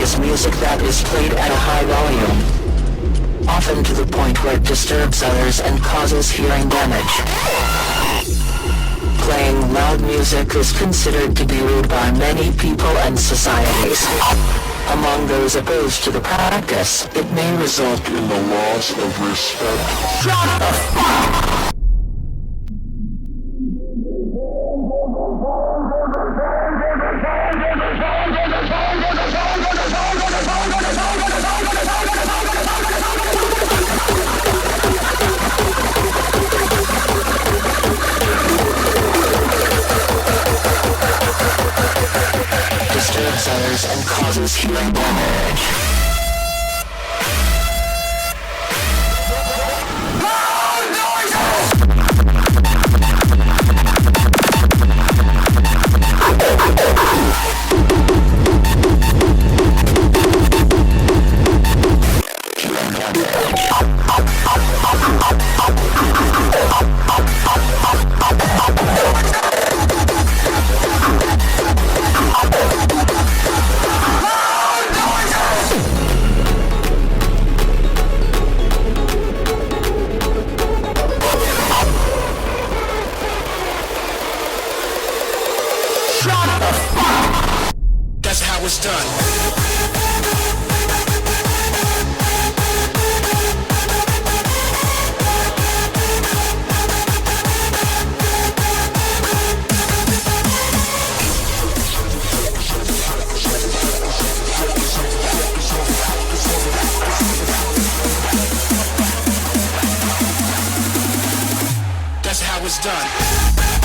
is music that is played at a high volume, often to the point where it disturbs others and causes hearing damage. Playing loud music is considered to be rude by many people and societies. Among those opposed to the practice, it may result in the loss of respect. Shut the fuck! Disturbs others and causes hearing damage. That's how it's done. That's how it's done.